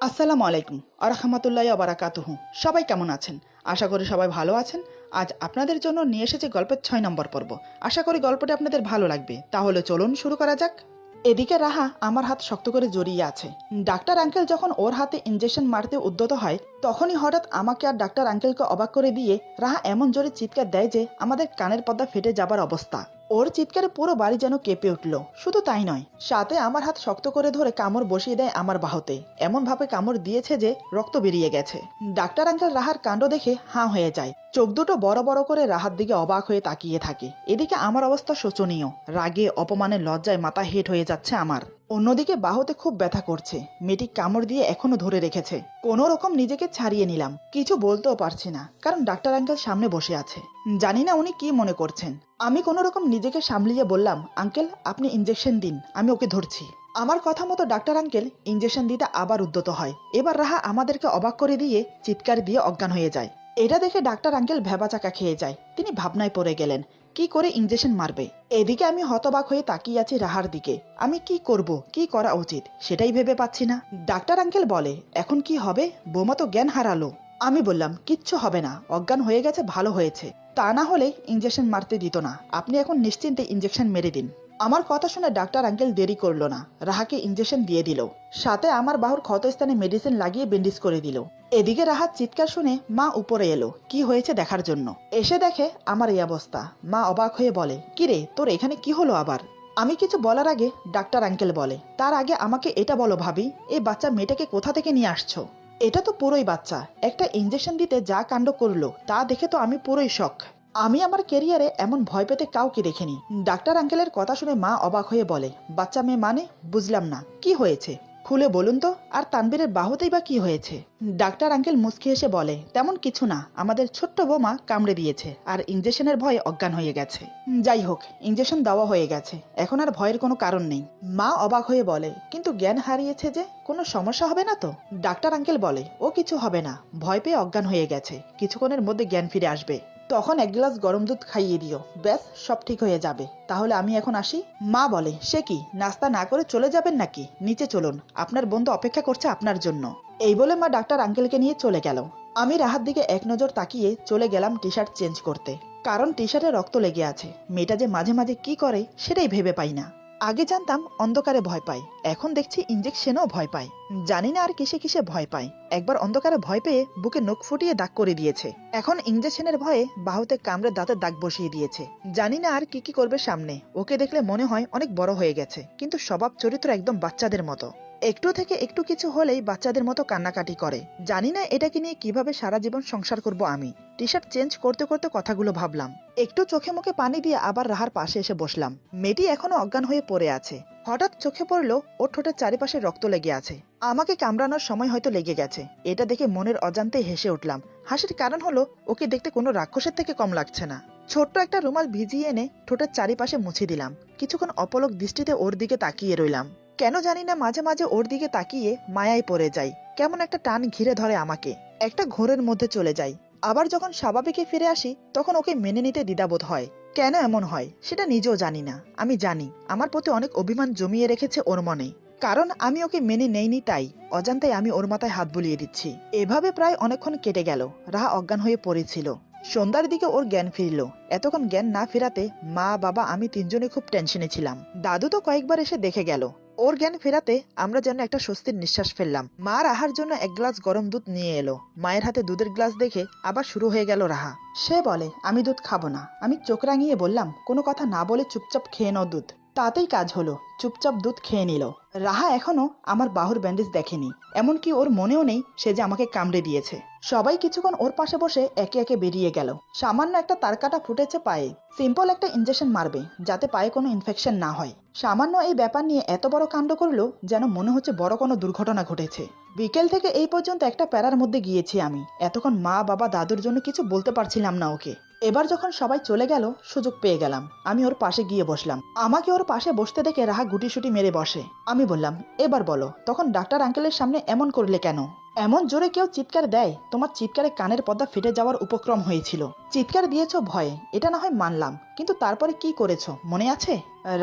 আসসালামু আলাইকুম আরহামাতুল্লাহি ওয়া বারাকাতুহু। সবাই কেমন আছেন? আশা করি সবাই ভালো আছেন। আজ আপনাদের জন্য নিয়ে এসেছি গল্পের ৬ নম্বর পর্ব। আশা করি গল্পটি আপনাদের ভালো লাগবে। তাহলে চলুন শুরু করা যাক। এদিকে রাহা আমার হাত শক্ত করে জড়িয়ে আছে। ডাক্তার আঙ্কেল যখন ওর হাতে ইনজেকশন মারতে উদ্যত হয়, তখনই হঠাৎ আমাকে আর ডাক্তার আঙ্কেলকে অবাক করে দিয়ে রাহা এমন জোরে চিৎকার দেয় যে আমাদের কানের পর্দা ফেটে যাবার অবস্থা। ওর চিৎকারে পুরো বাড়ি যেন কেঁপে উঠল। শুধু তাই নয়, সাথে আমার হাত শক্ত করে ধরে কামড় বসিয়ে দেয় আমার বাহুতে। এমন ভাবে কামড় দিয়েছে যে রক্ত বেরিয়ে গেছে। ডাক্তার আঙ্কেল রাহার কাণ্ড দেখে হাঁ হয়ে যায়। চোখ দুটো বড় বড় করে রাহার দিকে অবাক হয়ে তাকিয়ে থাকে। এদিকে আমার অবস্থা শোচনীয়। রাগে, অপমানে, লজ্জায় মাথা হেট হয়ে যাচ্ছে আমার। অন্যদিকে বাহুতে খুব ব্যথা করছে। মেয়েটি কামড় দিয়ে এখনো ধরে রেখেছে। কোনো রকম নিজেকে ছাড়িয়ে নিলাম। কিছু বলতেও পারছি না, কারণ ডাক্তার আঙ্কেল সামনে বসে আছে। জানি না উনি কি মনে করছেন। আমি কোনো রকম নিজেকে সামলিয়ে বললাম, আঙ্কেল আপনি ইনজেকশন দিন, আমি ওকে ধরছি। আমার কথা মতো ডাক্তার আঙ্কেল ইনজেকশন দিতে আবার উদ্যত হয়। এবার রাহা আমাদেরকে অবাক করে দিয়ে চিৎকার দিয়ে অজ্ঞান হয়ে যায়। এটা দেখে ডাক্তার আঙ্কেল ভ্যাবাচাকা খেয়ে যায়। তিনি ভাবনায় পড়ে গেলেন, কি করে ইনজেকশন মারবে। এদিকে আমি হতবাক হয়ে তাকিয়ে আছি রাহার দিকে। আমি কি করব, কি করা উচিত সেটাই ভেবে পাচ্ছি না। ডাক্তার আঙ্কেল বলে, এখন কি হবে? বৌমা তো জ্ঞান হারালো। আমি বললাম, কিচ্ছু হবে না, অজ্ঞান হয়ে গেছে, ভালো হয়েছে। তা না হলে ইনজেকশন মারতে দিত না। আপনি এখন নিশ্চিন্তে ইনজেকশন মেরে দিন। আমার কথা শুনে ডাক্তার আঙ্কেল দেরি করলো না, রাহাকে ইনজেকশন দিয়ে দিল। সাথে আমার বাহুর ক্ষতস্থানে মেডিসিন লাগিয়ে ব্যান্ডেজ করে দিল। এদিকে রাহার চিৎকার শুনে মা উপরে এলো কি হয়েছে দেখার জন্য। এসে দেখে আমার এই অবস্থা। মা অবাক হয়ে বলে, কিরে তোর এখানে কি হলো আবার? আমি কিছু বলার আগে ডাক্তার আঙ্কেল বলে, তার আগে আমাকে এটা বলো ভাবি, এই বাচ্চা মেয়েটাকে কোথা থেকে নিয়ে আসছো? এটা তো পুরোই বাচ্চা। একটা ইনজেকশন দিতে যা কাণ্ড করলো তা দেখে তো আমি পুরোই শক। আমি আমার ক্যারিয়ারে এমন ভয় পেতে কাউকে দেখিনি। ডাক্তার আঙ্কেলের কথা শুনে মা অবাক হয়ে বলে, বাচ্চা মেয়ে মানে? বুঝলাম না, কি হয়েছে খুলে বলুন তো। আর তানবীরের বাহুতেই বা কি হয়েছে? ডাক্তার আঙ্কেল মুচকি এসে বলে, তেমন কিছু না, আমাদের ছোট্ট বৌমা কামড়ে দিয়েছে আর ইনজেকশনের ভয়ে অজ্ঞান হয়ে গেছে। যাই হোক, ইনজেকশন দেওয়া হয়ে গেছে, এখন আর ভয়ের কোনো কারণ নেই। মা অবাক হয়ে বলে, কিন্তু জ্ঞান হারিয়েছে যে, কোনো সমস্যা হবে না তো? ডাক্তার আঙ্কেল বলে, ও কিছু হবে না, ভয় পেয়ে অজ্ঞান হয়ে গেছে, কিছুক্ষণের মধ্যে জ্ঞান ফিরে আসবে। তখন এক গ্লাস গরম দুধ খাইয়ে দিও, ব্যাস সব ঠিক হয়ে যাবে। তাহলে আমি এখন আসি। মা বলে, সে কি, নাস্তা না করে চলে যাবেন নাকি? নিচে চলুন, আপনার বন্ধু অপেক্ষা করছে আপনার জন্য। এই বলে মা ডাক্তার আঙ্কেলকে নিয়ে চলে গেল। আমি রাহার দিকে এক নজর তাকিয়ে চলে গেলাম টি শার্ট চেঞ্জ করতে, কারণ টি শার্টে রক্ত লেগে আছে। মেয়েটা যে মাঝে মাঝে কি করে সেটাই ভেবে পাই না। আগে জানতাম অন্ধকারে ভয় পায়, এখন দেখছি ইনজেকশনও ভয় পায়। জানি না আর কিসে কিসে ভয় পায়। একবার অন্ধকারে ভয় পেয়ে বুকে নখ ফুটিয়ে দাগ করে দিয়েছে, এখন ইনজেকশনের ভয়ে বাহুতে কামড়ে দাঁতের দাগ বসিয়ে দিয়েছে। জানি না আর কি কি করবে সামনে। ওকে দেখলে মনে হয় অনেক বড় হয়ে গেছে, কিন্তু স্বভাব চরিত্র একদম বাচ্চাদের মতো। একটু থেকে একটু কিছু হলেই বাচ্চাদের মতো কান্নাকাটি করে। জানি না এটাকে নিয়ে কিভাবে সারা জীবন সংসার করব আমি। টি শার্ট চেঞ্জ করতে করতে কথাগুলো ভাবলাম। একটু চোখে মুখে পানি দিয়ে আবার রাহার পাশে এসে বসলাম। মেয়েটি এখনো অজ্ঞান হয়ে পড়ে আছে। হঠাৎ চোখে পড়লো ওর ঠোঁটের চারিপাশে রক্ত লেগে আছে। আমাকে কামড়ানোর সময় হয়তো লেগে গেছে। এটা দেখে মনের অজান্তে হেসে উঠলাম। হাসির কারণ হলো ওকে দেখতে কোনো রাক্ষসের থেকে কম লাগছে না। ছোট্ট একটা রুমাল ভিজিয়ে এনে ঠোঁটের চারিপাশে মুছে দিলাম। কিছুক্ষণ অপলক দৃষ্টিতে ওর দিকে তাকিয়ে রইলাম। কেন জানি না মাঝে মাঝে ওর দিকে তাকিয়ে মায়ায় পড়ে যাই। কেমন একটা টান ঘিরে ধরে আমাকে, একটা ঘোরের মধ্যে চলে যাই। আবার যখন স্বাভাবিকে ফিরে আসি তখন ওকে মেনে নিতে দ্বিধাবোধ হয়। কেন এমন হয় সেটা নিজেও জানি না। আমি জানি আমার প্রতি অনেক অভিমান জমিয়ে রেখেছে ওর মনে, কারণ আমি ওকে মেনে নেইনি, তাই অজান্তাই আমি ওর মাথায় হাত বুলিয়ে দিচ্ছি। এভাবে প্রায় অনেকক্ষণ কেটে গেল। রাহা অজ্ঞান হয়ে পড়েছিল। সন্ধ্যার দিকে ওর জ্ঞান ফিরল। এতক্ষণ জ্ঞান না ফেরাতে মা, বাবা, আমি তিনজনে খুব টেনশনে ছিলাম। দাদু তো কয়েকবার এসে দেখে গেল। ওর জ্ঞান ফেরাতে আমরা যেন একটা স্বস্তির নিঃশ্বাস ফেললাম। মা রাহার জন্য এক গ্লাস গরম দুধ নিয়ে এলো। মায়ের হাতে দুধের গ্লাস দেখে আবার শুরু হয়ে গেল রাহা। সে বলে, আমি দুধ খাবো না। আমি চোখ রাঙিয়ে বললাম, কোনো কথা না বলে চুপচাপ খেয়ে নাও দুধ। তাতেই কাজ হলো, চুপচাপ দুধ খেয়ে নিল। রাহা এখনো আমার বাহুর ব্যান্ডেজ দেখেনি, এমনকি ওর মনেও নেই সে যে আমাকে কামড়ে দিয়েছে। সবাই কিছুক্ষণ ওর পাশে বসে একে একে বেরিয়ে গেল। সামান্য একটা তারকাটা ফুটেছে পায়ে, সিম্পল একটা ইনজেকশন মারবে যাতে পায়ে কোনো ইনফেকশন না হয়। সামান্য এই ব্যাপার নিয়ে এত বড় কাণ্ড করলো যেন মনে হচ্ছে বড় কোনো দুর্ঘটনা ঘটেছে। বিকেল থেকে এই পর্যন্ত একটা প্যারার মধ্যে গিয়েছি আমি। এতক্ষণ মা, বাবা, দাদুর জন্য কিছু বলতে পারছিলাম না ওকে। এবার যখন সবাই চলে গেল সুযোগ পেয়ে গেলাম। আমি ওর পাশে গিয়ে বসলাম। আমাকে ওর পাশে বসতে দেখে রাহা গুটিসুটি মেরে বসে। আমি বললাম, এবার বলো, তখন ডাক্তার আঙ্কেলের সামনে এমন করলে কেন? এমন জোরে কেউ চিৎকার দেয়? তোমার চিৎকারে কানের পর্দা ফেটে যাওয়ার উপক্রম হয়েছিল। চিৎকার দিয়েছো ভয়ে, এটা না হয় মানলাম, কিন্তু তারপরে কি করেছো মনে আছে?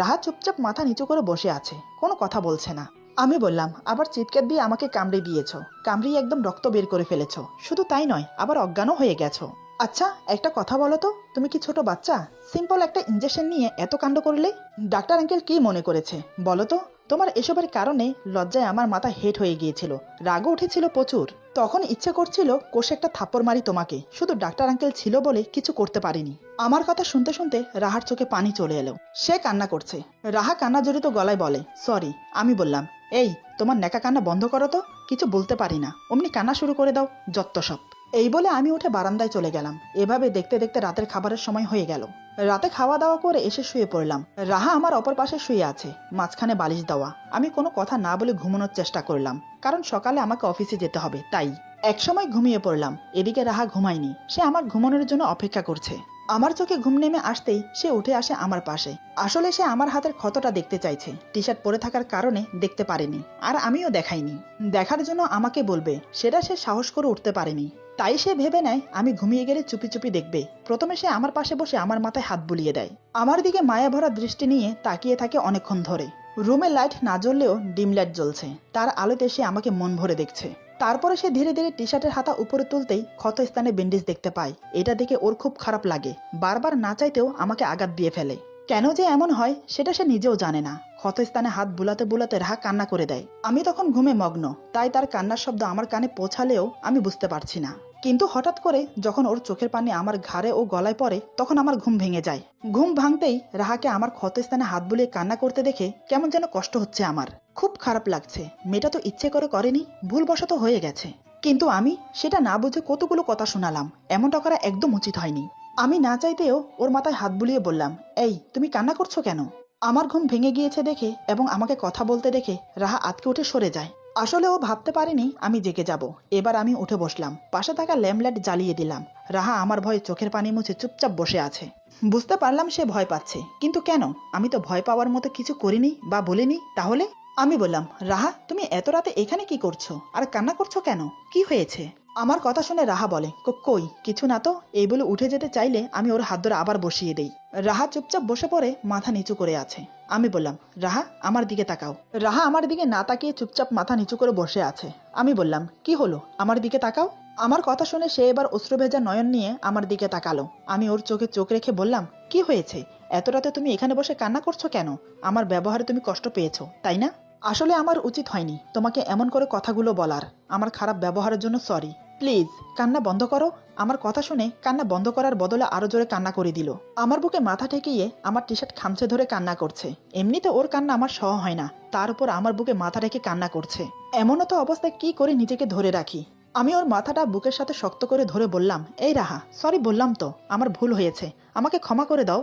রাহা চুপচাপ মাথা নিচু করে বসে আছে, কোনো কথা বলছে না। আমি বললাম, আবার চিৎকার দিয়ে আমাকে কামড়ে দিয়েছো, কামড়িয়ে একদম রক্ত বের করে ফেলেছো। শুধু তাই নয়, আবার অজ্ঞানও হয়ে গেছো। আচ্ছা, একটা কথা বলো তো, তুমি কি ছোট বাচ্চা? সিম্পল একটা ইনজেকশন নিয়ে এত কাণ্ড করলে। ডাক্তার আঙ্কেল কি মনে করেছে বলো তো? তোমার এসবের কারণে লজ্জায় আমার মাথা হেট হয়ে গিয়েছিল, রাগও উঠেছিল প্রচুর। তখন ইচ্ছে করছিল কষে একটা থাপ্পড় মারি তোমাকে, শুধু ডাক্তার আঙ্কেল ছিল বলে কিছু করতে পারিনি। আমার কথা শুনতে শুনতে রাহার চোখে পানি চলে এলো। সে কান্না করছে। রাহা কান্না জড়িত গলায় বলে, সরি। আমি বললাম, এই তোমার নেকা কান্না বন্ধ করো তো, কিছু বলতে পারি না, অমনি কান্না শুরু করে দাও, যত্ত সব। এই বলে আমি উঠে বারান্দায় চলে গেলাম। এভাবে দেখতে দেখতে রাতের খাবারের সময় হয়ে গেল। রাতে খাওয়া দাওয়া করে এসে শুয়ে পড়লাম। রাহা আমার অপর পাশে শুয়ে আছে, মাঝখানে বালিশ দেওয়া। আমি কোনো কথা না বলে ঘুমানোর চেষ্টা করলাম, কারণ সকালে আমাকে অফিসে যেতে হবে তাই। একসময় ঘুমিয়ে পড়লাম। এদিকে রাহা ঘুমায়নি, সে আমার ঘুমানোর জন্য অপেক্ষা করছে। আমার চোখে ঘুম নেমে আসতেই সে উঠে আসে আমার পাশে। আসলে সে আমার হাতের ক্ষতটা দেখতে চাইছে, টি শার্ট পরে থাকার কারণে দেখতে পারেনি, আর আমিও দেখাইনি। দেখার জন্য আমাকে বলবে, সেটা সে সাহস করে উঠতে পারেনি। তাই সে ভেবে নেয় আমি ঘুমিয়ে গেলে চুপি চুপি দেখবে। প্রথমে সে আমার পাশে বসে আমার মাথায় হাত বুলিয়ে দেয়, আমার দিকে মায়া ভরা দৃষ্টি নিয়ে তাকিয়ে থাকে অনেকক্ষণ ধরে। রুমে লাইট না জ্বললেও ডিম লাইট জ্বলছে, তার আলোতে সে আমাকে মন ভরে দেখছে। তারপরে সে ধীরে ধীরে টি শার্টের হাতা উপরে তুলতেই ক্ষত স্থানে ব্যান্ডেজ দেখতে পায়। এটা দেখে ওর খুব খারাপ লাগে, বারবার না চাইতেও আমাকে আঘাত দিয়ে ফেলে। কেন যে এমন হয় সেটা সে নিজেও জানে না। ক্ষত স্থানে হাত বুলাতে বুলাতে রাহা কান্না করে দেয়। আমি তখন ঘুমে মগ্ন, তাই তার কান্নার শব্দ আমার কানে পৌঁছালেও আমি বুঝতে পারছি না। কিন্তু হঠাৎ করে যখন ওর চোখের পানি আমার ঘাড়ে ও গলায় পড়ে, তখন আমার ঘুম ভেঙে যায়। ঘুম ভাঙতেই রাহাকে আমার ক্ষত স্থানে হাত বুলিয়ে কান্না করতে দেখে কেমন যেন কষ্ট হচ্ছে আমার। খুব খারাপ লাগছে। মেয়েটা তো ইচ্ছে করে করেনি, ভুলবশত হয়ে গেছে। কিন্তু আমি সেটা না বুঝে কতগুলো কথা শোনালাম। এমনটা করা একদম উচিত হয়নি। আমি না চাইতেও ওর মাথায় হাত বুলিয়ে বললাম, এই তুমি কান্না করছো কেন? আমার ঘুম ভেঙে গিয়েছে দেখে এবং আমাকে কথা বলতে দেখে রাহা আতকে উঠে সরে যায়। আসলে ও ভাবতে পারেনি আমি জেগে যাব। এবার আমি উঠে বসলাম, পাশে থাকা ল্যাম্পলাইট জ্বালিয়ে দিলাম। রাহা আমার ভয়ে চোখের পানি মুছে চুপচাপ বসে আছে। বুঝতে পারলাম সে ভয় পাচ্ছে, কিন্তু কেন? আমি তো ভয় পাওয়ার মতো কিছু করিনি বা বলিনি। তাহলে আমি বললাম, রাহা তুমি এত রাতে এখানে কি করছো, আর কান্না করছো কেন? কি হয়েছে? আমার কথা শুনে রাহা বলে, কই কিছু না তো। এই বলে উঠে যেতে চাইলে আমি ওর হাত ধরে আবার বসিয়ে দেই। রাহা চুপচাপ বসে পড়ে মাথা নিচু করে আছে। আমি বললাম, রাহা আমার দিকে তাকাও। রাহা আমার দিকে না তাকিয়ে চুপচাপ মাথা নিচু করে বসে আছে। আমি বললাম, কি হলো, আমার দিকে তাকাও। আমার কথা শুনে সে এবার অশ্রুভেজা নয়ন নিয়ে আমার দিকে তাকালো। আমি ওর চোখে চোখ রেখে বললাম, কি হয়েছে? এত রাতে তুমি এখানে বসে কান্না করছো কেন? আমার ব্যবহারে তুমি কষ্ট পেয়েছো তাই না? আসলে আমার উচিত হয়নি তোমাকে এমন করে কথাগুলো বলার। আমার খারাপ ব্যবহারের জন্য সরি। প্লিজ কান্না বন্ধ করো। আমার কথা শুনে কান্না বন্ধ করার বদলে আরো জোরে কান্না করে দিল। আমার বুকে মাথা ঠেকিয়ে আমার টি শার্ট খামচে ধরে কান্না করছে। এমনিতে ওর কান্না আমার সহ হয় না, তার উপর আমার বুকে মাথা রেখে কান্না করছে। এমনও তো অবস্থায় কি করে নিজেকে ধরে রাখি। আমি ওর মাথাটা বুকের সাথে শক্ত করে ধরে বললাম, এই রাহা, সরি বললাম তো, আমার ভুল হয়েছে, আমাকে ক্ষমা করে দাও।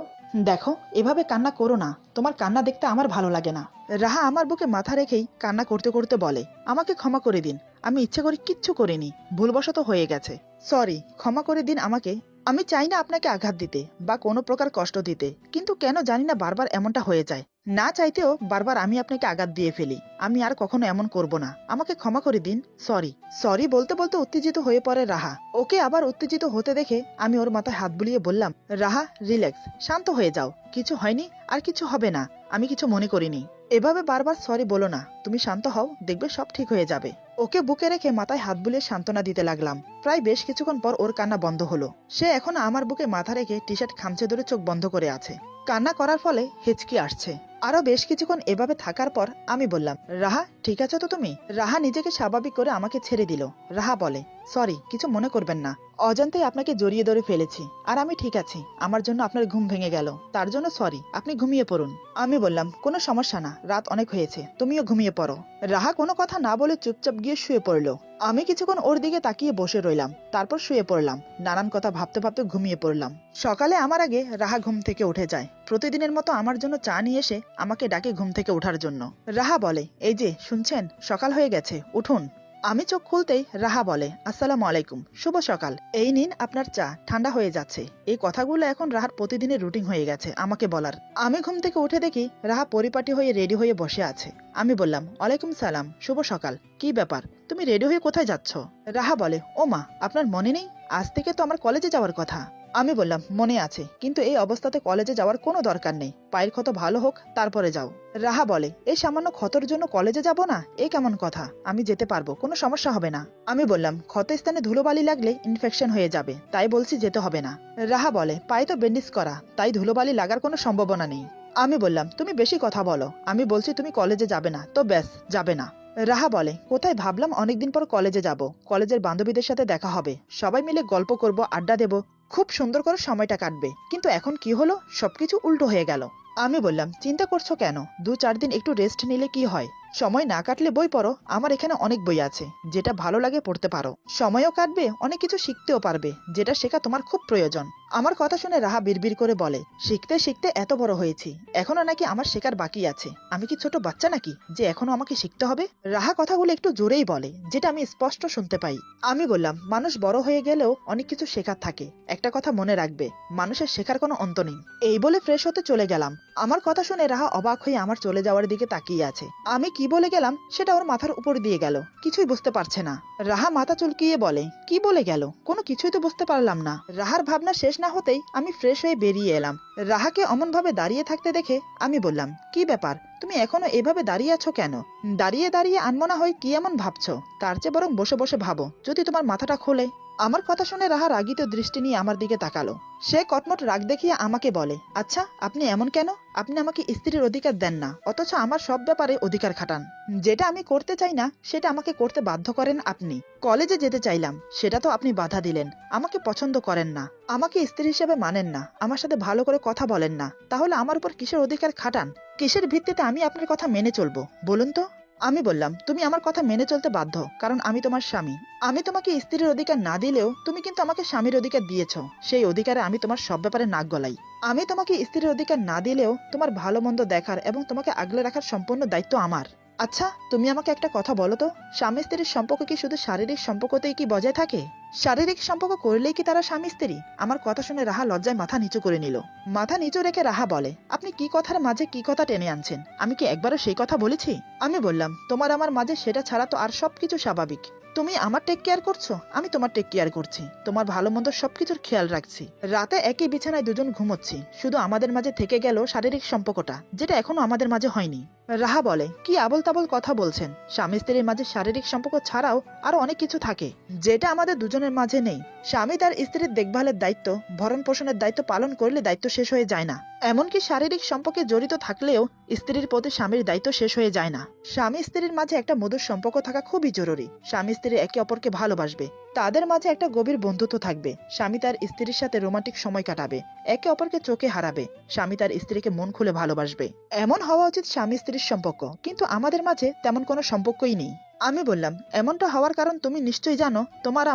দেখো এভাবে কান্না করো না, তোমার কান্না দেখতে আমার ভালো লাগে না। রাহা আমার বুকে মাথা রেখেই কান্না করতে করতে বলে, আমাকে ক্ষমা করে দিন, আমি ইচ্ছে করে কিচ্ছু করিনি, ভুলবশত হয়ে গেছে। সরি, ক্ষমা করে দিন আমাকে। আমি চাই না আপনাকে আঘাত দিতে বা কোনো প্রকার কষ্ট দিতে, কিন্তু কেন জানি না বারবার এমনটা হয়ে যায়। না চাইতেও বারবার আমি আপনাকে আঘাত দিয়ে ফেলি। আমি আর কখনো এমন করব না, আমাকে ক্ষমা করে দিন। সরি। সরি বলতে বলতে উত্তেজিত হয়ে পড়ে রাহা। ওকে আবার উত্তেজিত হতে দেখে আমি ওর মাথায় হাত বুলিয়ে বললাম, রাহা রিল্যাক্স, শান্ত হয়ে যাও, কিছু হয়নি, আর কিছু হবে না, আমি কিছু মনে করিনি। এভাবে বারবার সরি বলো না, তুমি শান্ত হও, দেখবে সব ঠিক হয়ে যাবে। ওকে বুকে রেখে মাথায় হাত বুলিয়ে সান্ত্বনা দিতে লাগলাম। প্রায় বেশ কিছুক্ষণ পর ওর কান্না বন্ধ হলো। সে এখন আমার বুকে মাথা রেখে টি শার্ট খামচে ধরে চোখ বন্ধ করে আছে। কান্না করার ফলে হেঁচকি আসছে। আরো বেশ কিছুক্ষণ এভাবে থাকার পর আমি বললাম, রাহা ঠিক আছে তো তুমি? রাহা নিজেকে স্বাভাবিক করে আমাকে ছেড়ে দিল। রাহা বলে, সরি, কিছু মনে করবেন না, অজান্তেই আপনাকে জড়িয়ে ধরে ফেলেছি, আর আমি ঠিক আছি। আমার জন্য আপনার ঘুম ভেঙে গেল, তার জন্য সরি, আপনি ঘুমিয়ে পড়ুন। আমি বললাম, কোনো সমস্যা না, রাত অনেক হয়েছে, তুমিও ঘুমিয়ে পড়ো। রাহা কোনো কথা না বলে চুপচাপ গিয়ে শুয়ে পড়লো। আমি কিছুক্ষণ ওর দিকে তাকিয়ে বসে রইলাম, তারপর শুয়ে পড়লাম। নানান কথা ভাবতে ভাবতে ঘুমিয়ে পড়লাম। সকালে আমার আগে রাহা ঘুম থেকে উঠে যায়। প্রতিদিনের মতো আমার জন্য চা নিয়ে এসে আমাকে ডাকে ঘুম থেকে ওঠার জন্য। রাহা বলে, এই যে শুনছেন, সকাল হয়ে গেছে, উঠুন। আমি চোখ খুলতেই রাহা বলে, আসসালামু আলাইকুম, শুভ সকাল, এই নিন আপনার চা, ঠান্ডা হয়ে যাচ্ছে। এই কথাগুলো এখন রাহার প্রতিদিনের রুটিন হয়ে গেছে আমাকে বলার। আমি ঘুম থেকে উঠে দেখি রাহা পরিপাটি হয়ে রেডি হয়ে বসে আছে। আমি বললাম, ওয়ালাইকুম সালাম, শুভ সকাল, কি ব্যাপার, তুমি রেডি হয়ে কোথায় যাচ্ছ? রাহা বলে, ও মা, আপনার মনে নেই, আজ থেকে তো আমার কলেজে যাওয়ার কথা। আমি বললাম, মনে আছে, কিন্তু এই অবস্থাতে কলেজে যাওয়ার কোনো দরকার নেই। পায়ের ক্ষত ভালো হোক, তারপরে যাও। রাহা বলে, এই সামান্য ক্ষতর জন্য কলেজে যাব না? এই কেমন কথা? আমি যেতে পারবো, কোনো সমস্যা হবে না। আমি বললাম, ক্ষত স্থানে ধুলোবালি লাগলে ইনফেকশন হয়ে যাবে, তাই বলছি যেতে হবে না। রাহা বলে, পায়ে তো ব্যান্ডেজ করা, তাই ধুলোবালি লাগার কোনো সম্ভাবনা নেই। আমি বললাম, তুমি বেশি কথা বলো, আমি বলছি তুমি কলেজে যাবে না তো ব্যাস, যাবে না। রাহা বলে, কোথায়, ভাবলাম অনেকদিন পর কলেজে যাব, কলেজের বান্ধবীদের সাথে দেখা হবে, সবাই মিলে গল্প করব, আড্ডা দেব, খুব সুন্দর করে সময়টা কাটবে, কিন্তু এখন কি হলো, সবকিছু উল্টো হয়ে গেল। আমি বললাম, চিন্তা করছো কেন? 2-4 দিন একটু রেস্ট নিলে কি হয়? সময় না কাটলে বই পড়ো, আমার এখানে অনেক বই আছে, যেটা ভালো লাগে পড়তে পারো, সময়ও কাটবে, অনেক কিছু শিখতেও পারবে, যেটা শেখা তোমার খুব প্রয়োজন। আমার কথা শুনে রাহা বিড়বিড় করে বলে, শিখতে শিখতে এত বড় হয়েছি, এখনো নাকি আমার শেখার বাকি আছে? আমি কি ছোট বাচ্চা নাকি যে এখনো আমাকে শিখতে হবে? রাহা কথাগুলো একটু জোরেই বলে, যেটা আমি স্পষ্ট শুনতে পাই। আমি বললাম, মানুষ বড় হয়ে গেলেও অনেক কিছু শেখার থাকে, একটা কথা মনে রাখবে, মানুষের শেখার কোনো অন্ত নেই। এই বলে ফ্রেশ হতে চলে গেলাম। আমার কথা শুনে রাহা অবাক হয়ে আমার চলে যাওয়ার দিকে তাকিয়ে আছে। আমি কি বলে গেলাম সেটা ওর মাথার উপর দিয়ে গেল, কিছুই বুঝতে পারছে না। রাহা মাথা চুলকিয়ে বলে, কি বলে গেল? কোনো কিছুই তো বুঝতে পারলাম না। রাহার ভাবনা শেষ না হতেই আমি ফ্রেশ হয়ে বেরিয়ে এলাম। রাহাকে অমন ভাবে দাঁড়িয়ে থাকতে দেখে আমি বললাম, কি ব্যাপার, তুমি এখনো এভাবে দাঁড়িয়ে আছো কেন? দাঁড়িয়ে দাঁড়িয়ে আনমনা হয়ে কি এমন ভাবছো? তার চেয়ে বরং বসে বসে ভাবো, যদি তোমার মাথাটা খোলে। আমার কথা শুনে রাহা রাগিত দৃষ্টি নিয়ে আমার দিকে তাকালো। সে কটমট রাগ দেখিয়ে আমাকে বলে, আচ্ছা আপনি এমন কেন? আপনি আমাকে স্ত্রীর অধিকার দেন না, অথচ আমার সব ব্যাপারে অধিকার খাটান। যেটা আমি করতে চাই না সেটা আমাকে করতে বাধ্য করেন আপনি। কলেজে যেতে চাইলাম, সেটা তো আপনি বাধা দিলেন। আমাকে পছন্দ করেন না, আমাকে স্ত্রী হিসেবে মানেন না, আমার সাথে ভালো করে কথা বলেন না, তাহলে আমার উপর কিসের অধিকার খাটান? কিসের ভিত্তিতে আমি আপনার কথা মেনে চলবো বলুন তো? আমি বললাম, তুমি আমার কথা মেনে চলতে বাধ্য, কারণ আমি তোমার স্বামী। আমি তোমাকে স্ত্রীর অধিকার না দিলেও তুমি কিন্তু আমাকে স্বামীর অধিকার দিয়েছ, সেই অধিকারে আমি তোমার সব ব্যাপারে নাক গলাই। আমি তোমাকে স্ত্রীর অধিকার না দিলেও তোমার ভালো মন্দ দেখার এবং তোমাকে আগলে রাখার সম্পূর্ণ দায়িত্ব আমার। আচ্ছা তুমি আমাকে একটা কথা বলো তো, স্বামী স্ত্রীর সম্পর্ক কি শুধু শারীরিক সম্পর্কতেই কি বজায় থাকে? শারীরিক সম্পর্ক করলেই কি তারা স্বামী স্ত্রী? আমার কথা শুনে রাহা লজ্জায় মাথা নিচু করে নিল। মাথা নিচু রেখে রাহা বলে, আপনি কি কথার মাঝে কি কথা টেনে আনছেন? আমি কি একবারও সেই কথা বলেছি? আমি বললাম, তোমার আমার মাঝে সেটা ছাড়া তো আর সবকিছু স্বাভাবিক। তুমি আমার টেক কেয়ার করছো, আমি তোমার টেক কেয়ার করছি, তোমার ভালো মন্দ সবকিছুর খেয়াল রাখছি। রাতে একই বিছানায় দুজন ঘুমোচ্ছি, শুধু আমাদের মাঝে থেকে গেল শারীরিক সম্পর্কটা, যেটা এখনো আমাদের মাঝে হয়নি। রাহা বলে, কি আবল তাবল কথা বলছেন? স্বামী স্ত্রীর মাঝে শারীরিক সম্পর্ক ছাড়াও আরো অনেক কিছু থাকে, যেটা আমাদের দুজনের মাঝে নেই। স্বামী তার স্ত্রীর দেখভালের দায়িত্ব, ভরণ পোষণের দায়িত্ব পালন করলে দায়িত্ব শেষ হয়ে যায় না। এমনকি শারীরিক সম্পর্কে জড়িত থাকলেও স্ত্রীর প্রতি স্বামীর দায়িত্ব শেষ হয়ে যায় না। স্বামী স্ত্রীর মাঝে একটা মধুর সম্পর্ক থাকা খুবই জরুরি। স্বামী স্ত্রী একে অপরকে ভালোবাসবে, তাদের মাঝে একটা গভীর বন্ধুত্ব থাকবে। স্বামী তার স্ত্রীর সাথে রোমান্টিক সময় কাটাবে, একে অপরকে চোখে হারাবে। স্বামী তার স্ত্রীকে মন খুলে ভালোবাসবে। এমন হওয়া উচিত স্বামী স্ত্রীর সম্পর্ক, কিন্তু আমাদের মাঝে তেমন কোনো সম্পর্কই নেই। আমি বললাম, এমনটা হওয়ার কারণ তুমি নিশ্চয়ই জানো। তোমার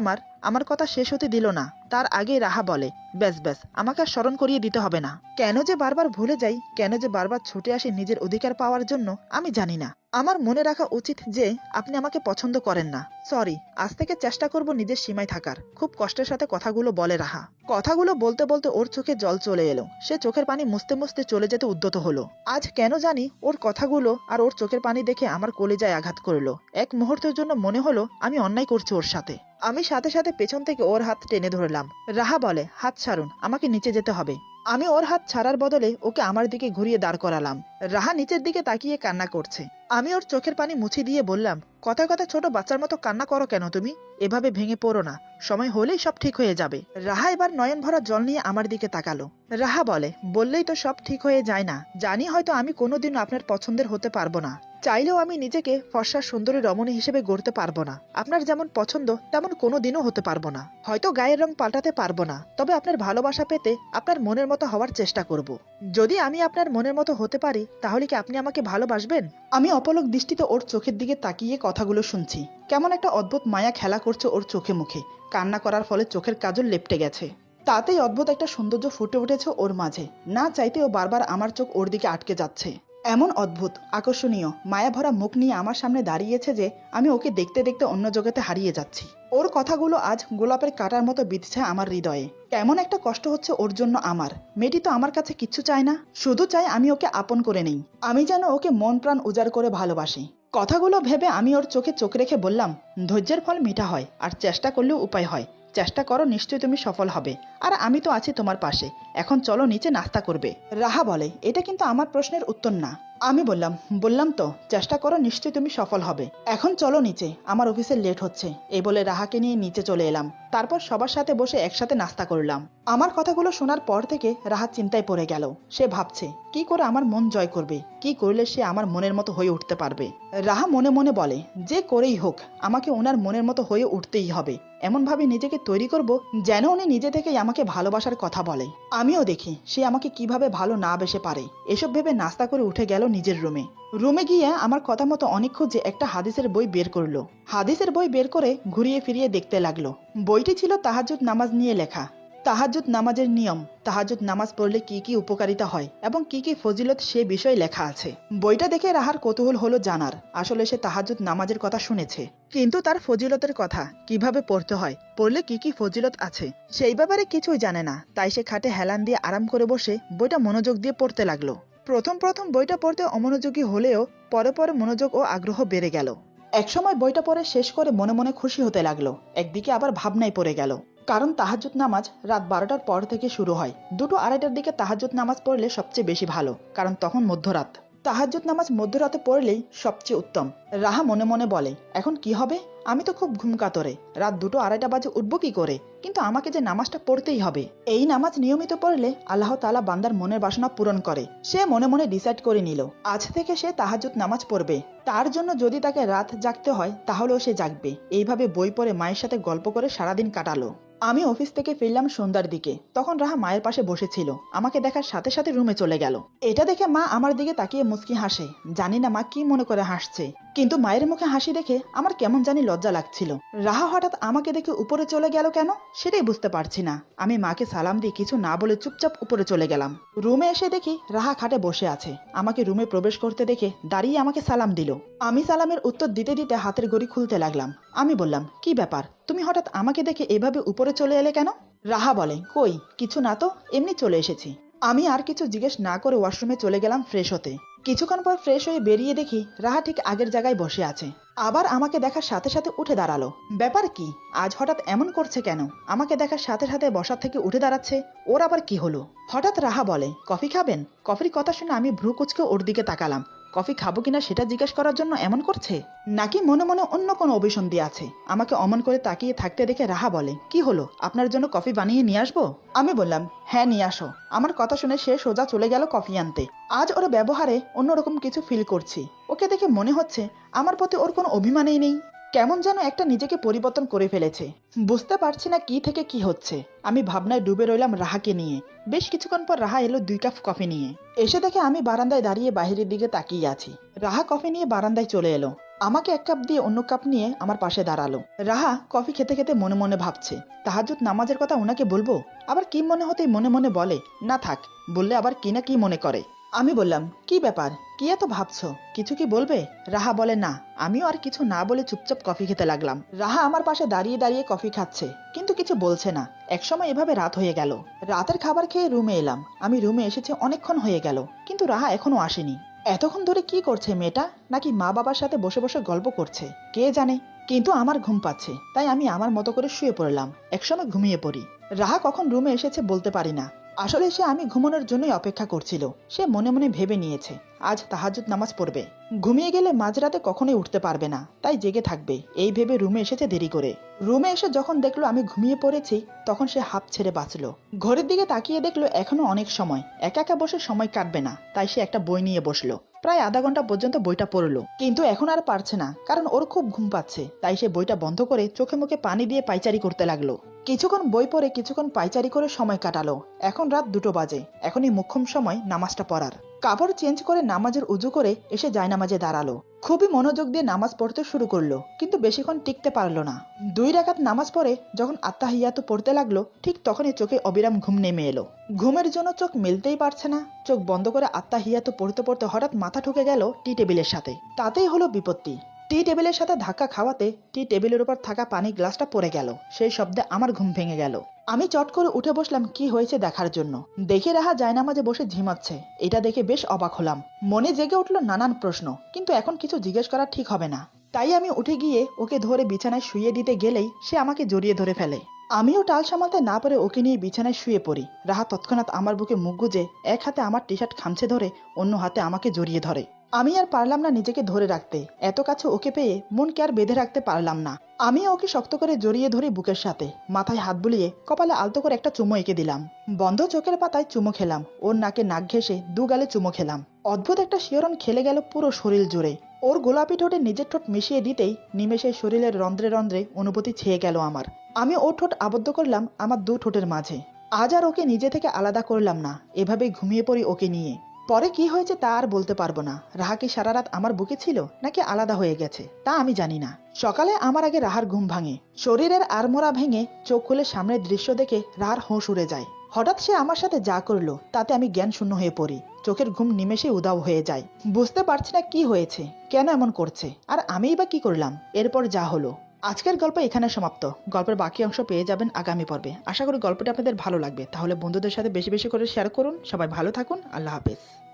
আমার কথা শেষ হতে দিল না, তার আগে রাহা বলে, ব্যাস ব্যাস, আমাকে আর স্মরণ করিয়ে দিতে হবে না। কেন যে বারবার ভুলে যাই, কেন যে বারবার ছুটে আসি নিজের অধিকার পাওয়ার জন্য, আমি জানি না। আমার মনে রাখা উচিত যে আপনি আমাকে পছন্দ করেন না। সরি, আজ থেকে চেষ্টা করব নিজের সীমায় থাকার। খুব কষ্টের সাথে কথাগুলো বলে রাহা। কথাগুলো বলতে বলতে ওর চোখে জল চলে এলো। সে চোখের পানি মুছতে মুছতে চলে যেতে উদ্যত হলো। আজ কেন জানি ওর কথাগুলো আর ওর চোখের পানি দেখে আমার কলিজায় আঘাত করলো। এক মুহূর্তের জন্য মনে হলো আমি অন্যায় করছি ওর সাথে। আমি সাথে সাথে পেছন থেকে ওর হাত টেনে ধরলাম। রাহা বলে, হাত ছাড়ুন, আমাকে নিচে যেতে হবে। আমি ওর হাত ছাড়ার বদলে ওকে আমার দিকে ঘুরিয়ে দাঁড় করালাম। রাহা নিচের দিকে তাকিয়ে কান্না করছে। আমি ওর চোখের পানি মুছে দিয়ে বললাম, কথায় কথা ছোট বাচ্চার মতো কান্না করো কেন তুমি? এভাবে ভেঙে পড়ো না, সময় হলেই সব ঠিক হয়ে যাবে। রাহা এবার নয়ন ভরা জল নিয়ে আমার দিকে তাকালো। রাহা বলে, বললেই তো সব ঠিক হয়ে যায় না। জানি হয়তো আমি কোনোদিনও আপনার পছন্দের হতে পারবো না, চাইলেও আমি নিজেকে ফর্সা সুন্দরী রমণী হিসেবে গড়তে পারবো না। আপনার যেমন পছন্দ তেমন কোনোদিনও হতে পারবো না। হয়তো গায়ের রং পাল্টাতে পারবো না, তবে আপনার ভালোবাসা পেতে আপনার মনের মতো হওয়ার চেষ্টা করব। যদি আমি আপনার মনের মতো হতে পারি, তাহলে কি আপনি আমাকে ভালোবাসবেন? আমি অপলক দৃষ্টিতে ওর চোখের দিকে তাকিয়ে কথাগুলো শুনছি। কেমন একটা অদ্ভুত মায়া খেলা করছে ওর চোখে মুখে। কান্না করার ফলে চোখের কাজল লেপটে গেছে, তাতেই অদ্ভুত একটা সৌন্দর্য ফুটে উঠেছে ওর মাঝে। না চাইতেও বারবার আমার চোখ ওর দিকে আটকে যাচ্ছে। এমন অদ্ভুত আকর্ষণীয় মায়া ভরা মুখ নিয়ে আমার সামনে দাঁড়িয়েছে যে আমি ওকে দেখতে দেখতে অন্য জগতে হারিয়ে যাচ্ছি। ওর কথাগুলো আজ গোলাপের কাঁটার মতো বিঁধছে আমার হৃদয়ে। কেমন একটা কষ্ট হচ্ছে ওর জন্য আমার। মেয়েটি তো আমার কাছে কিচ্ছু চায় না, শুধু চায় আমি ওকে আপন করে নেই। আমি যেন ওকে মন প্রাণ উজাড় করে ভালোবাসি। কথাগুলো ভেবে আমি ওর চোখে চোখ রেখে বললাম, ধৈর্যের ফল মিঠা হয়, আর চেষ্টা করলেও উপায় হয়। চেষ্টা করো, নিশ্চয়ই তুমি সফল হবে। আর আমি তো আছি তোমার পাশে। এখন চলো নিচে নাস্তা করবে। রাহা বলে, এটা কিন্তু আমার প্রশ্নের উত্তর না। আমি বললাম তো চেষ্টা করো, নিশ্চয়ই তুমি সফল হবে। এখন চলো নিচে, আমার অফিসে লেট হচ্ছে। এই বলে রাহাকে নিয়ে নিচে চলে এলাম। তারপর সবার সাথে বসে একসাথে নাস্তা করলাম। আমার কথাগুলো শোনার পর থেকে রাহা চিন্তায় পড়ে গেল। সে ভাবছে কি করে আমার মন জয় করবে, কি করলে সে আমার মনের মতো হয়ে উঠতে পারবে। রাহা মনে মনে বলে, যে করেই হোক আমাকে ওনার মনের মতো হয়ে উঠতেই হবে। এমনভাবে নিজেকে তৈরি করব যেন উনি নিজে থেকেই আমাকে ভালোবাসার কথা বলে। আমিও দেখি সে আমাকে কিভাবে ভালো না বেসে পারে। এসব ভেবে নাস্তা করে উঠে গেল নিজের রুমে গিয়ে আমার কথা মতো অনেক খুঁজে একটা হাদিসের বই বের করলো। হাদিসের বই বের করে ঘুরিয়ে ফিরিয়ে দেখতে লাগলো। বইটি ছিল তাহাজ্জুদ নামাজ নিয়ে লেখা। তাহাজ্জুদ নামাজের নিয়ম, তাহাজ্জুদ নামাজ পড়লে কি কি উপকারিতা হয় এবং কি কি ফজিলত সে বিষয়ে লেখা আছে। বইটা দেখে রাহার কৌতূহল হলো জানার। আসলে সে তাহাজ্জুদ নামাজের কথা শুনেছে, কিন্তু তার ফজিলতের কথা, কিভাবে পড়তে হয়, পড়লে কি কি ফজিলত আছে সেই ব্যাপারে কিছুই জানে না। তাই সে খাটে হেলান দিয়ে আরাম করে বসে বইটা মনোযোগ দিয়ে পড়তে লাগলো। প্রথম বইটা পড়তে অমনোযোগী হলেও পরে পরে মনোযোগ ও আগ্রহ বেড়ে গেল। একসময় বইটা পড়ে শেষ করে মনে মনে খুশি হতে লাগলো। একদিকে আবার ভাবনায় পড়ে গেল, কারণ তাহাজ্জুদ নামাজ রাত 12টার পর থেকে শুরু হয়। 2-2:30টার দিকে তাহাজ্জুদ নামাজ পড়লে সবচেয়ে বেশি ভালো, কারণ তখন মধ্যরাত। তাহাজ্জুদ নামাজ মধ্যরাতে পড়লেই সবচেয়ে উত্তম। রাহা মনে মনে বলে, এখন কি হবে? আমি তো খুব ঘুমকাতরে, রাত 2-2:30 বাজে উঠবো কি করে? কিন্তু আমাকে যে নামাজটা পড়তেই হবে। এই নামাজ নিয়মিত পড়লে আল্লাহ তাআলা বান্দার মনের বাসনা পূরণ করে। সে মনে মনে ডিসাইড করে নিল, আজ থেকে সে তাহাজ্জুদ নামাজ পড়বে। তার জন্য যদি তাকে রাত জাগতে হয় তাহলেও সে জাগবে। এইভাবে বই পড়ে মায়ের সাথে গল্প করে সারাদিন কাটালো। আমি অফিস থেকে ফিরলাম সন্ধ্যার দিকে। তখন রাহা মায়ের পাশে বসেছিল। আমাকে দেখার সাথে সাথে রুমে চলে গেল। এটা দেখে মা আমার দিকে তাকিয়ে মুচকি হাসে। জানি না মা কি মনে করে হাসছে, কিন্তু মায়ের মুখে হাসি দেখে আমার কেমন জানি লজ্জা লাগছিল। রাহা হঠাৎ আমাকে দেখে উপরে চলে গেল কেন, সেটাই বুঝতে পারছি না। আমি মাকে সালাম দিয়ে কিছু না বলে চুপচাপ উপরে চলে গেলাম। রুমে এসে দেখি রাহা খাটে বসে আছে। আমাকে রুমে প্রবেশ করতে দেখে দাঁড়িয়ে আমাকে সালাম দিল। আমি সালামের উত্তর দিতে দিতে হাতের ঘড়ি খুলতে লাগলাম। আমি বললাম, কি ব্যাপার, তুমি হঠাৎ আমাকে দেখে এভাবে উপরে চলে এলে কেন? রাহা বলে, কই কিছু না তো, এমনি চলে এসেছি। আমি আর কিছু জিজ্ঞেস না করে ওয়াশরুমে চলে গেলাম ফ্রেশ হতে। কিছুক্ষণ পর ফ্রেশ হয়ে বেরিয়ে দেখি রাহা ঠিক আগের জায়গায় বসে আছে। আবার আমাকে দেখার সাথে সাথে উঠে দাঁড়ালো। ব্যাপার কি, আজ হঠাৎ এমন করছে কেন? আমাকে দেখার সাথে সাথে বসার থেকে উঠে দাঁড়াচ্ছে। ওর আবার কি হলো? হঠাৎ রাহা বলে, কফি খাবেন? কফির কথা শুনে আমি ভ্রু কুঁচকে ওর দিকে তাকালাম। কফি খাবো কিনা সেটা জিজ্ঞেস করার জন্য এমন করছে, নাকি মনে মনে অন্য কোনো অভিসন্ধি আছে? আমাকে অমন করে তাকিয়ে থাকতে দেখে রাহা বলে, কি হলো, আপনার জন্য কফি বানিয়ে নিয়ে আসবো? আমি বললাম, হ্যাঁ নিয়ে আসো। আমার কথা শুনে সে সোজা চলে গেল কফি আনতে। আজ ওর ব্যবহারে অন্যরকম কিছু ফিল করছি। ওকে দেখে মনে হচ্ছে আমার প্রতি ওর কোনো অভিমানই নেই। কেমন যেন একটা নিজেকে পরিবর্তন করে ফেলেছে। বুঝতে পারছি না কি থেকে কি হচ্ছে। আমি ভাবনায় ডুবে রইলাম রাহাকে নিয়ে। বেশ কিছুক্ষণ পর রাহা এলো 2 কাপ কফি নিয়ে। এসে দেখে আমি বারান্দায় দাঁড়িয়ে বাইরের দিকে তাকিয়ে আছি। রাহা কফি নিয়ে বারান্দায় চলে এলো। আমাকে 1 কাপ দিয়ে অন্য কাপ নিয়ে আমার পাশে দাঁড়ালো। রাহা কফি খেতে খেতে মনে মনে ভাবছে, তাহাজ্জুদ নামাজের কথা ওনাকে বলবো? আবার কি মনে হতেই মনে মনে বলে, না থাক, বললে আবার কি না কি মনে করে। আমি বললাম, কি ব্যাপার, কি এত ভাবছো, কিছু কি বলবে? রাহা বলে, না। আমিও আর কিছু না বলে চুপচাপ কফি খেতে লাগলাম। রাহা আমার পাশে দাঁড়িয়ে দাঁড়িয়ে কফি খাচ্ছে, কিন্তু কিছু বলছে না। একসময় এভাবে রাত হয়ে গেল। রাতের খাবার খেয়ে রুমে এলাম। আমি রুমে এসেছি অনেকক্ষণ হয়ে গেল, কিন্তু রাহা এখনো আসেনি। এতক্ষণ ধরে কি করছে মেয়েটা? নাকি মা বাবার সাথে বসে বসে গল্প করছে, কে জানে। কিন্তু আমার ঘুম পাচ্ছে, তাই আমি আমার মতো করে শুয়ে পড়লাম। একসময় ঘুমিয়ে পড়ি। রাহা কখন রুমে এসেছে বলতে পারি না। আসলে সে আমি ঘুমানোর জন্যই অপেক্ষা করছিল। সে মনে মনে ভেবে নিয়েছে আজ তাহাজ্জুদ নামাজ পড়বে। ঘুমিয়ে গেলে মাঝরাতে কখনোই উঠতে পারবে না, তাই জেগে থাকবে, এই ভেবে রুমে এসেছে দেরি করে। রুমে এসে যখন দেখলো আমি ঘুমিয়ে পড়েছি, তখন সে হাঁপ ছেড়ে বাঁচলো। ঘড়ির দিকে তাকিয়ে দেখলো এখনো অনেক সময়, একা একা বসে সময় কাটবে না, তাই সে একটা বই নিয়ে বসলো। প্রায় আধা ঘন্টা পর্যন্ত বইটা পড়লো, কিন্তু এখন আর পারছে না, কারণ ওর খুব ঘুম পাচ্ছে। তাই সে বইটা বন্ধ করে চোখে মুখে পানি দিয়ে পায়চারি করতে লাগলো। কিছুক্ষণ বই পড়ে কিছুক্ষণ পায়চারি করে সময় কাটালো। এখন রাত 2টো বাজে। এখনই মুখ্যম সময় নামাজটা পড়ার। কাপড় চেঞ্জ করে নামাজের উজু করে এসে জায়নামাজে দাঁড়ালো। খুবই মনোযোগ দিয়ে নামাজ পড়তে শুরু করলো, কিন্তু বেশিক্ষণ টিকতে পারলো না। 2 রাকাত নামাজ পড়ে যখন আত্তাহিয়াতু পড়তে লাগলো, ঠিক তখনই চোখে অবিরাম ঘুম নেমে এলো। ঘুমের জন্য চোখ মেলতেই পারছে না। চোখ বন্ধ করে আত্তাহিয়াতু পড়তে পড়তে হঠাৎ মাথা ঠুকে গেল টি টেবিলের সাথে। তাতেই হলো বিপত্তি। টি টেবিলের সাথে ধাক্কা খাওয়াতে টি টেবিলের উপর থাকা পানি গ্লাসটা পড়ে গেল। সেই শব্দে আমার ঘুম ভেঙে গেল। আমি চট করে উঠে বসলাম কি হয়েছে দেখার জন্য। দেখে রাহা জায়নামাজে বসে ঝিমাচ্ছে। এটা দেখে বেশ অবাক হলাম। মনে জেগে উঠলো নানান প্রশ্ন, কিন্তু এখন কিছু জিজ্ঞেস করা ঠিক হবে না, তাই আমি উঠে গিয়ে ওকে ধরে বিছানায় শুইয়ে দিতে গেলেই সে আমাকে জড়িয়ে ধরে ফেলে। আমিও টাল সামালতে না পেরে ওকে নিয়ে বিছানায় শুয়ে পড়ি। রাহা তৎক্ষণাৎ আমার বুকে মুখ গুজে এক হাতে আমার টি শার্ট খামছে ধরে অন্য হাতে আমাকে জড়িয়ে ধরে। আমি আর পারলাম না নিজেকে ধরে রাখতে। এত কাছে ওকে পেয়ে মনকে আর বেঁধে রাখতে পারলাম না। আমি ওকে শক্ত করে জড়িয়ে ধরি বুকের সাথে, মাথায় হাত বুলিয়ে কপালে আলতো করে একটা চুমো এঁকে দিলাম। বন্ধ চোখের পাতায় চুমো খেলাম, ওর নাকে নাক ঘেঁষে দু গালে চুমো খেলাম। অদ্ভুত একটা শিহরণ খেলে গেল পুরো শরীর জুড়ে। ওর গোলাপি ঠোঁটে নিজের ঠোঁট মিশিয়ে দিতেই নিমেষে শরীরের রন্ধ্রে রন্ধ্রে অনুভূতি ছেয়ে গেল আমার। আমি ওর ঠোঁট আবদ্ধ করলাম আমার দু ঠোঁটের মাঝে। আজ আর ওকে নিজে থেকে আলাদা করলাম না, এভাবেই ঘুমিয়ে পড়ি ওকে নিয়ে। পরে কি হয়েছে তা আর বলতে পারবো না। রাহা কি সারা রাত আমার বুকে ছিল নাকি আলাদা হয়ে গেছে তা আমি জানি না। সকালে আমার আগে রাহার ঘুম ভাঙে। শরীরের আড়মোড়া ভেঙে চোখ খুলে সামনের দৃশ্য দেখে রাহার হোঁশ উড়ে যায়। হঠাৎ সে আমার সাথে যা করলো তাতে আমি জ্ঞান শূন্য হয়ে পড়ি। চোখের ঘুম নিমেষে উধাও হয়ে যায়। বুঝতে পারছি না কি হয়েছে, কেন এমন করছে, আর আমিই বা কি করলাম। এরপর যা হলো। আজকের গল্প এখানে সমাপ্ত। গল্পের বাকি অংশ পেয়ে যাবেন আগামী পর্বে। আশা করি গল্পটা আপনাদের ভালো লাগবে। তাহলে বন্ধুদের সাথে বেশি বেশি করে শেয়ার করুন। সবাই ভালো থাকুন। আল্লাহ হাফেজ।